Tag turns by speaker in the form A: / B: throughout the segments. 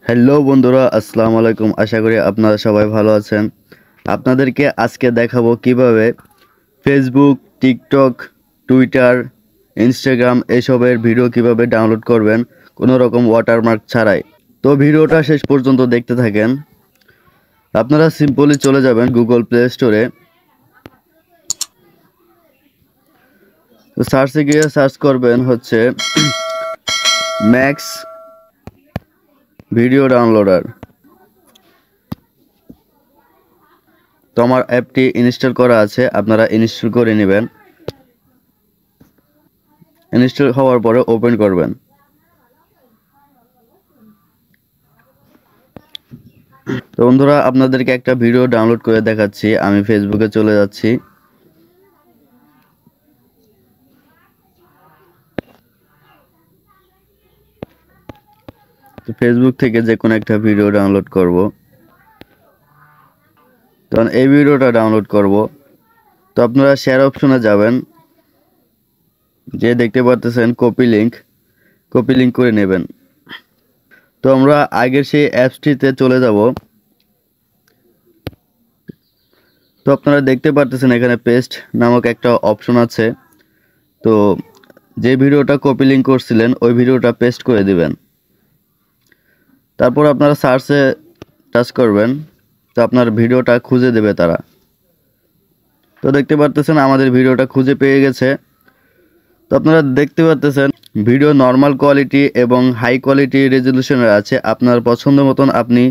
A: Hello বন্ধুরা, আসসালামু আলাইকুম। আশা করি আপনারা সবাই ভালো আছেন। আপনাদেরকে আজকে দেখাবো কিভাবে ফেসবুক, টিকটক, টুইটার, ইনস্টাগ্রাম এসবের ভিডিও কিভাবে ডাউনলোড করবেন কোনো রকম ওয়াটারমার্ক ছাড়াই। তো ভিডিওটা শেষ পর্যন্ত দেখতে থাকেন। আপনারা সিম্পলি চলে যাবেন গুগল প্লে স্টোরে। তো সার্চে গিয়ে সার্চ করবেন হচ্ছে ম্যাক্স ভিডিও ডাউনলোডার। তো আমার অ্যাপটি ইনস্টল করা আছে, আপনারা ইনস্টল করে নেবেন। ইনস্টল হওয়ার পরে ওপেন করবেন। তো বন্ধুরা, আপনাদেরকে একটা ভিডিও ডাউনলোড করে দেখাচ্ছি। আমি ফেসবুকে চলে যাচ্ছি। তো ফেসবুক থেকে যে কোনো একটা ভিডিও ডাউনলোড করব। তখন এই ভিডিওটা ডাউনলোড করব। তো আপনারা শেয়ার অপশনে যাবেন, যে দেখতে পাচ্ছেন কপি লিংক করে নেবেন। তো আমরা আগের সেই অ্যাপসটিতে চলে যাব। তো আপনারা দেখতে পাচ্ছেন এখানে পেস্ট নামক একটা অপশন আছে। তো যে ভিডিওটা কপি লিংক করছিলেন ওই ভিডিওটা পেস্ট করে দিবেন। তারপর আপনারা সার্চে টাচ করবেন। তো আপনার ভিডিওটা খুঁজে দেবে তারা। তো দেখতে পাচ্ছেন আমাদের ভিডিওটা খুঁজে পেয়ে গেছে। তো আপনারা দেখতে পাচ্ছেন ভিডিও নর্মাল কোয়ালিটি এবং হাই কোয়ালিটি রেজলিউশনের আছে। আপনার পছন্দ মতন আপনি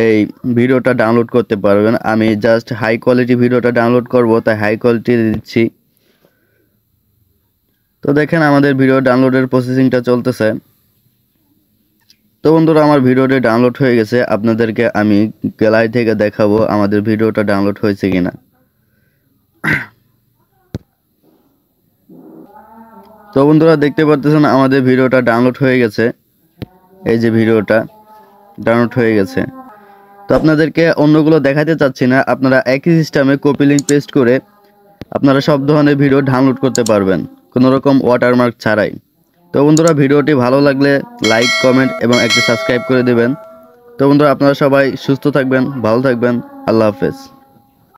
A: এই ভিডিওটা ডাউনলোড করতে পারবেন। আমি জাস্ট হাই কোয়ালিটি ভিডিওটা ডাউনলোড করব, তাই হাই কোয়ালিটি দিচ্ছি। তো দেখেন আমাদের ভিডিও ডাউনলোডের প্রসেসিংটা চলতেছে। তো বন্ধুরা, আমার ভিডিওটা ডাউনলোড হয়ে গেছে। আপনাদেরকে আমি গ্যালারি থেকে দেখাবো আমাদের ভিডিওটা ডাউনলোড হয়েছে কিনা। তো বন্ধুরা, দেখতে পাচ্ছেন আমাদের ভিডিওটা ডাউনলোড হয়ে গেছে। এই যে ভিডিওটা ডাউনলোড হয়ে গেছে। তো আপনাদেরকে অন্যগুলো দেখাতে চাচ্ছি না। আপনারা একই সিস্টেমে কপি লিংক পেস্ট করে আপনারা সব ধরনের ভিডিও ডাউনলোড করতে পারবেন কোনো রকম ওয়াটারমার্ক ছাড়াই। তো বন্ধুরা, ভিডিওটি ভালো লাগলে লাইক, কমেন্ট এবং একটি সাবস্ক্রাইব করে দেবেন। তো বন্ধুরা, আপনারা সবাই সুস্থ থাকবেন, ভালো থাকবেন। আল্লাহ হাফেজ।